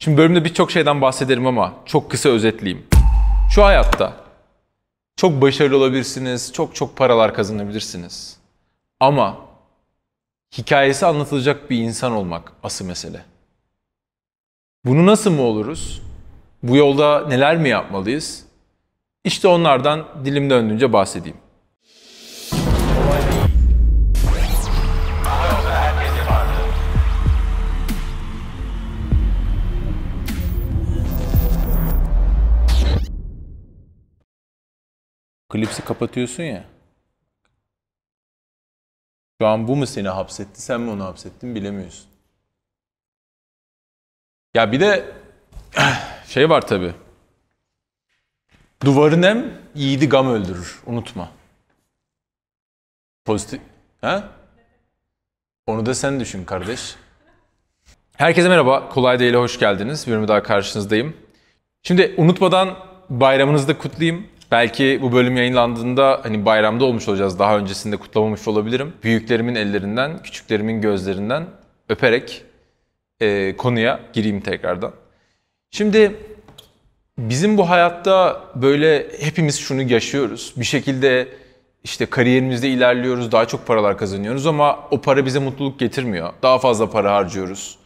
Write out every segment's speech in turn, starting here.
Şimdi bölümde birçok şeyden bahsederim ama çok kısa özetleyeyim. Şu hayatta çok başarılı olabilirsiniz, çok paralar kazanabilirsiniz. Ama hikayesi anlatılacak bir insan olmak asıl mesele. Bunu nasıl mı oluruz? Bu yolda neler mi yapmalıyız? İşte onlardan dilim döndüğünce bahsedeyim. Klipsi kapatıyorsun ya. Şu an bu mu seni hapsetti, sen mi onu hapsettin bilemiyorsun. Ya bir de şey var tabii. Duvarın hem yiğidi gam öldürür. Unutma. Pozitif. Ha? Onu da sen düşün kardeş. Herkese merhaba. Kolay Değil'e hoş geldiniz. Bir bölüm daha karşınızdayım. Şimdi unutmadan bayramınızı da kutlayayım. Belki bu bölüm yayınlandığında hani bayramda olmuş olacağız. Daha öncesinde kutlamamış olabilirim. Büyüklerimin ellerinden, küçüklerimin gözlerinden öperek konuya gireyim tekrardan. Şimdi bizim bu hayatta böyle hepimiz şunu yaşıyoruz. Bir şekilde işte kariyerimizde ilerliyoruz, daha çok paralar kazanıyoruz ama o para bize mutluluk getirmiyor. Daha fazla para harcıyoruz,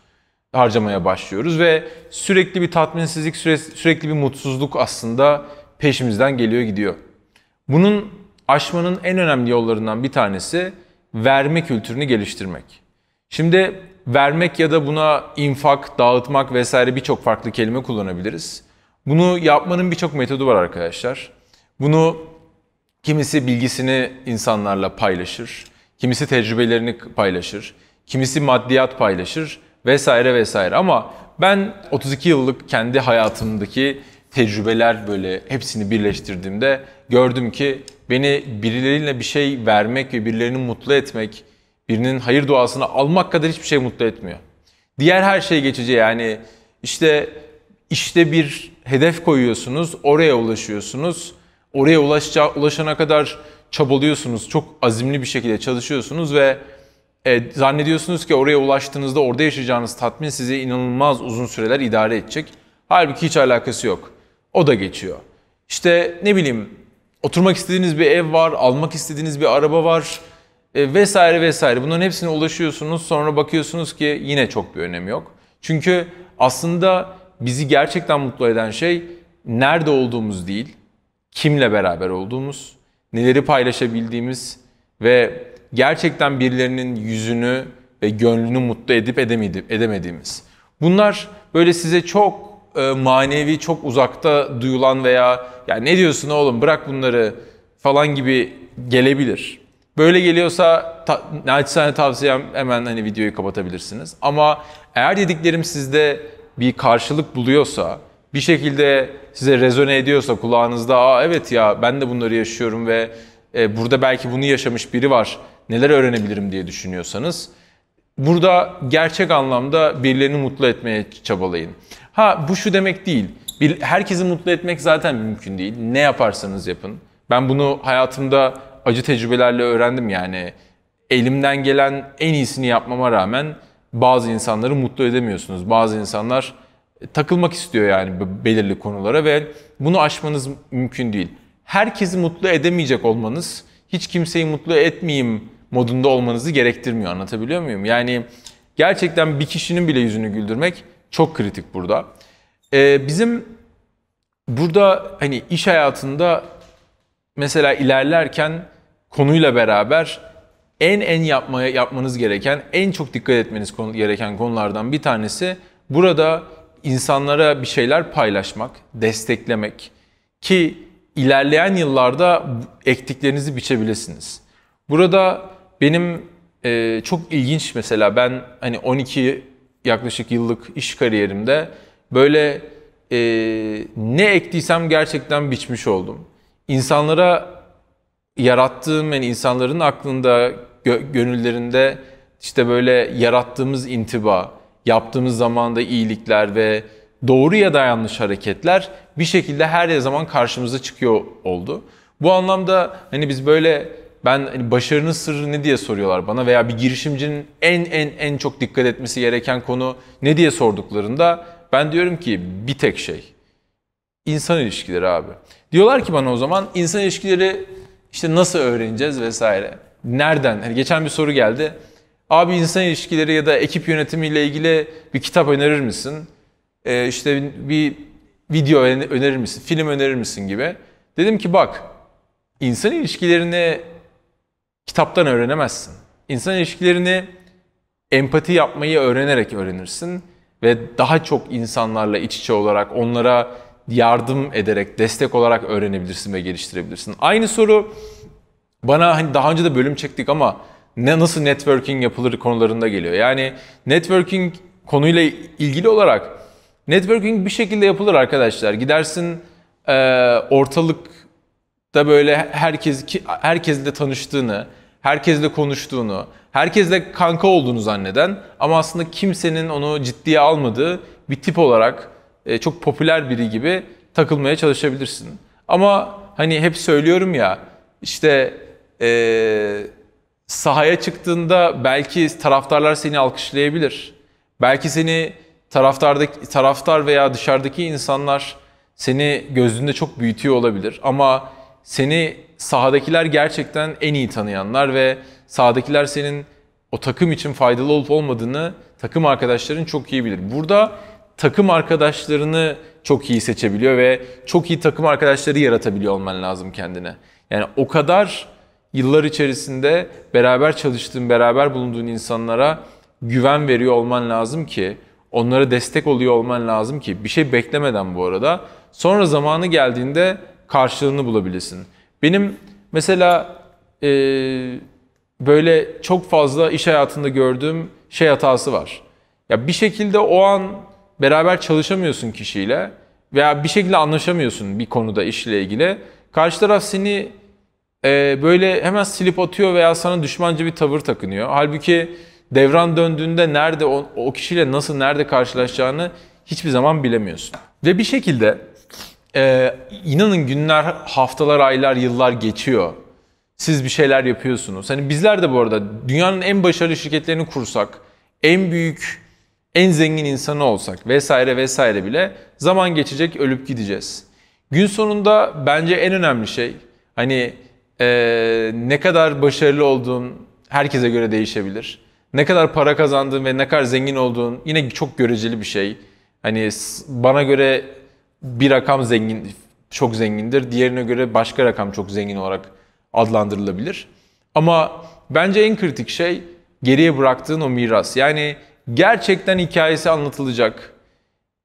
harcamaya başlıyoruz ve sürekli bir tatminsizlik, sürekli bir mutsuzluk aslında peşimizden geliyor gidiyor. Bunun aşmanın en önemli yollarından bir tanesi verme kültürünü geliştirmek. Şimdi vermek ya da buna infak, dağıtmak vesaire birçok farklı kelime kullanabiliriz. Bunu yapmanın birçok metodu var arkadaşlar. Bunu kimisi bilgisini insanlarla paylaşır, kimisi tecrübelerini paylaşır, kimisi maddiyat paylaşır vesaire vesaire. Ama ben 32 yıllık kendi hayatımdaki tecrübeler böyle hepsini birleştirdiğimde gördüm ki beni birileriyle bir şey vermek ve birilerini mutlu etmek, birinin hayır duasını almak kadar hiçbir şey mutlu etmiyor. Diğer her şey geçici yani işte bir hedef koyuyorsunuz, oraya ulaşıyorsunuz. Oraya ulaşana kadar çabalıyorsunuz, çok azimli bir şekilde çalışıyorsunuz ve zannediyorsunuz ki oraya ulaştığınızda orada yaşayacağınız tatmin sizi inanılmaz uzun süreler idare edecek. Halbuki hiç alakası yok. O da geçiyor. İşte ne bileyim oturmak istediğiniz bir ev var, almak istediğiniz bir araba var vesaire vesaire. Bunların hepsine ulaşıyorsunuz sonra bakıyorsunuz ki yine çok bir önemi yok. Çünkü aslında bizi gerçekten mutlu eden şey nerede olduğumuz değil, kimle beraber olduğumuz, neleri paylaşabildiğimiz ve gerçekten birilerinin yüzünü ve gönlünü mutlu edip edemediğimiz. Bunlar böyle size çok manevi, çok uzakta duyulan veya ya ne diyorsun oğlum bırak bunları falan gibi gelebilir. Böyle geliyorsa naçizane tavsiyem hemen hani videoyu kapatabilirsiniz. Ama eğer dediklerim sizde bir karşılık buluyorsa, bir şekilde size rezone ediyorsa kulağınızda aa evet ya ben de bunları yaşıyorum ve burada belki bunu yaşamış biri var, neler öğrenebilirim diye düşünüyorsanız burada gerçek anlamda birilerini mutlu etmeye çabalayın. Ha bu şu demek değil, herkesi mutlu etmek zaten mümkün değil. Ne yaparsanız yapın. Ben bunu hayatımda acı tecrübelerle öğrendim yani. Elimden gelen en iyisini yapmama rağmen bazı insanları mutlu edemiyorsunuz. Bazı insanlar takılmak istiyor yani belirli konulara ve bunu aşmanız mümkün değil. Herkesi mutlu edemeyecek olmanız, hiç kimseyi mutlu etmeyeyim modunda olmanızı gerektirmiyor. Anlatabiliyor muyum? Yani gerçekten bir kişinin bile yüzünü güldürmek çok kritik burada. Bizim burada hani iş hayatında mesela ilerlerken konuyla beraber yapmanız gereken, en çok dikkat etmeniz gereken konulardan bir tanesi burada insanlara bir şeyler paylaşmak, desteklemek ki ilerleyen yıllarda ektiklerinizi biçebilirsiniz. Burada benim çok ilginç mesela ben hani 12 yaklaşık yıllık iş kariyerimde böyle ne ektiysem gerçekten biçmiş oldum. İnsanlara yarattığım yani insanların aklında, gönüllerinde işte böyle yarattığımız intiba, yaptığımız zamanda iyilikler ve doğru ya da yanlış hareketler bir şekilde her zaman karşımıza çıkıyor oldu. Bu anlamda hani biz böyle hani başarının sırrı ne diye soruyorlar bana veya bir girişimcinin en çok dikkat etmesi gereken konu ne diye sorduklarında Ben diyorum ki bir tek şey. İnsan ilişkileri abi. Diyorlar ki bana o zaman insan ilişkileri işte nasıl öğreneceğiz vesaire. Nereden? Hani geçen bir soru geldi. Abi insan ilişkileri ya da ekip yönetimiyle ilgili bir kitap önerir misin? İşte bir video önerir misin? Film önerir misin gibi. Dedim ki bak, insan ilişkilerini kitaptan öğrenemezsin. İnsan ilişkilerini empati yapmayı öğrenerek öğrenirsin ve daha çok insanlarla iç içe olarak, onlara yardım ederek, destek olarak öğrenebilirsin ve geliştirebilirsin. Aynı soru bana hani daha önce de bölüm çektik ama nasıl networking yapılır konularında geliyor. Yani networking konuyla ilgili olarak networking bir şekilde yapılır arkadaşlar. Gidersin ortalıkta böyle herkesle tanıştığını, herkesle konuştuğunu, herkesle kanka olduğunu zanneden ama aslında kimsenin onu ciddiye almadığı bir tip olarak çok popüler biri gibi takılmaya çalışabilirsin. Ama hani hep söylüyorum ya, işte sahaya çıktığında belki taraftarlar seni alkışlayabilir. Belki seni taraftar veya dışarıdaki insanlar seni gözünde çok büyütüyor olabilir. Ama seni sahadakiler gerçekten en iyi tanıyanlar ve sahadakiler senin o takım için faydalı olup olmadığını takım arkadaşların çok iyi bilir. Burada takım arkadaşlarını çok iyi seçebiliyor ve çok iyi takım arkadaşları yaratabiliyor olman lazım kendine. Yani o kadar yıllar içerisinde beraber çalıştığın, beraber bulunduğun insanlara güven veriyor olman lazım ki, onlara destek oluyor olman lazım ki, bir şey beklemeden bu arada, sonra zamanı geldiğinde karşılığını bulabilirsin. Benim mesela böyle çok fazla iş hayatında gördüğüm şey hatası var. Ya bir şekilde o an beraber çalışamıyorsun kişiyle veya bir şekilde anlaşamıyorsun bir konuda işle ilgili. Karşı taraf seni böyle hemen silip atıyor veya sana düşmanca bir tavır takınıyor. Halbuki devran döndüğünde nerede o kişiyle nasıl nerede karşılaşacağını hiçbir zaman bilemiyorsun. Ve bir şekilde inanın günler, haftalar, aylar, yıllar geçiyor. Siz bir şeyler yapıyorsunuz. Hani bizler de bu arada dünyanın en başarılı şirketlerini kursak, en büyük, en zengin insanı olsak vesaire vesaire bile zaman geçecek, ölüp gideceğiz. Gün sonunda bence en önemli şey, hani ne kadar başarılı olduğun herkese göre değişebilir. Ne kadar para kazandığın ve ne kadar zengin olduğun yine çok göreceli bir şey. Hani bana göre bir rakam çok zengindir, diğerine göre başka rakam çok zengin olarak adlandırılabilir. Ama bence en kritik şey geriye bıraktığın o miras. Yani gerçekten hikayesi anlatılacak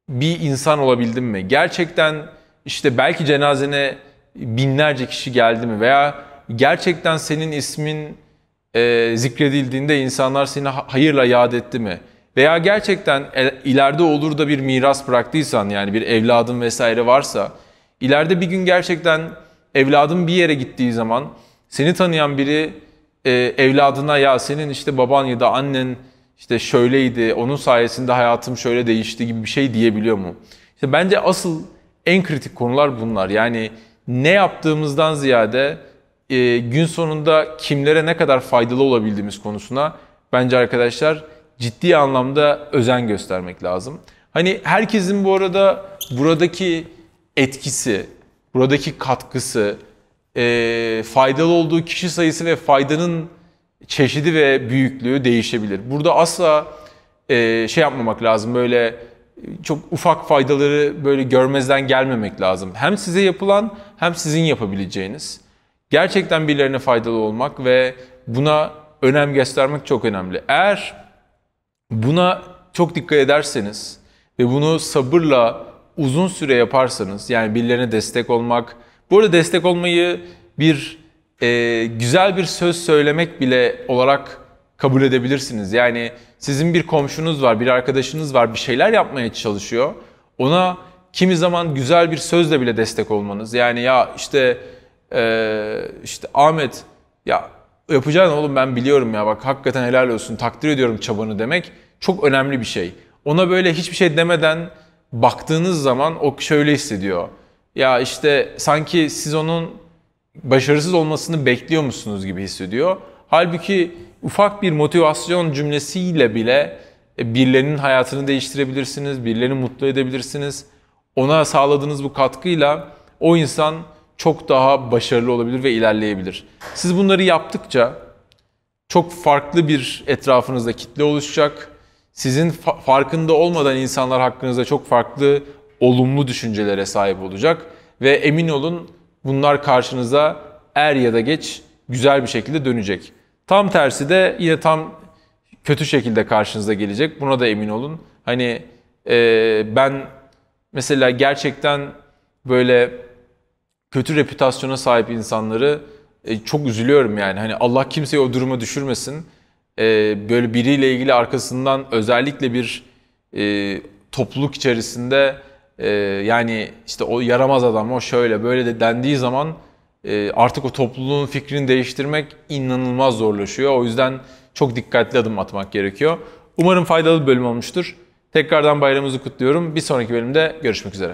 bir insan olabildin mi? Gerçekten işte belki cenazene binlerce kişi geldi mi? Veya gerçekten senin ismin zikredildiğinde insanlar seni hayırla yad etti mi? Veya gerçekten ileride olur da bir miras bıraktıysan, yani bir evladın vesaire varsa, ileride bir gün gerçekten evladın bir yere gittiği zaman seni tanıyan biri evladına ya senin işte baban ya da annen işte şöyleydi, onun sayesinde hayatım şöyle değişti gibi bir şey diyebiliyor mu? İşte bence asıl en kritik konular bunlar. Yani ne yaptığımızdan ziyade gün sonunda kimlere ne kadar faydalı olabildiğimiz konusuna bence arkadaşlar ciddi anlamda özen göstermek lazım. Hani herkesin bu arada buradaki etkisi, buradaki katkısı, faydalı olduğu kişi sayısı ve faydanın çeşidi ve büyüklüğü değişebilir. Burada asla şey yapmamak lazım, böyle çok ufak faydaları böyle görmezden gelmemek lazım. Hem size yapılan hem sizin yapabileceğiniz. Gerçekten birilerine faydalı olmak ve buna önem göstermek çok önemli. Eğer buna çok dikkat ederseniz ve bunu sabırla uzun süre yaparsanız, yani birilerine destek olmak, bu arada destek olmayı bir güzel bir söz söylemek bile olarak kabul edebilirsiniz. Yani sizin bir komşunuz var, bir arkadaşınız var, bir şeyler yapmaya çalışıyor. Ona kimi zaman güzel bir sözle bile destek olmanız. Yani ya işte Ahmet ya yapacağın oğlum ben biliyorum ya bak hakikaten helal olsun, takdir ediyorum çabanı demek çok önemli bir şey. Ona böyle hiçbir şey demeden baktığınız zaman o şöyle hissediyor. Ya işte sanki siz onun başarısız olmasını bekliyor musunuz gibi hissediyor. Halbuki ufak bir motivasyon cümlesiyle bile birilerinin hayatını değiştirebilirsiniz, birilerini mutlu edebilirsiniz. Ona sağladığınız bu katkıyla o insan çok daha başarılı olabilir ve ilerleyebilir. Siz bunları yaptıkça çok farklı bir etrafınızda kitle oluşacak. Sizin farkında olmadan insanlar hakkınızda çok farklı olumlu düşüncelere sahip olacak. Ve emin olun bunlar karşınıza er ya da geç güzel bir şekilde dönecek. Tam tersi de yine tam kötü şekilde karşınıza gelecek. Buna da emin olun. Hani ben mesela gerçekten böyle kötü reputasyona sahip insanları çok üzülüyorum yani. Hani Allah kimseyi o duruma düşürmesin. Böyle biriyle ilgili arkasından özellikle bir topluluk içerisinde yani işte o yaramaz adam, o şöyle böyle de dendiği zaman artık o topluluğun fikrini değiştirmek inanılmaz zorlaşıyor. O yüzden çok dikkatli adım atmak gerekiyor. Umarım faydalı bir bölüm olmuştur. Tekrardan bayramınızı kutluyorum. Bir sonraki bölümde görüşmek üzere.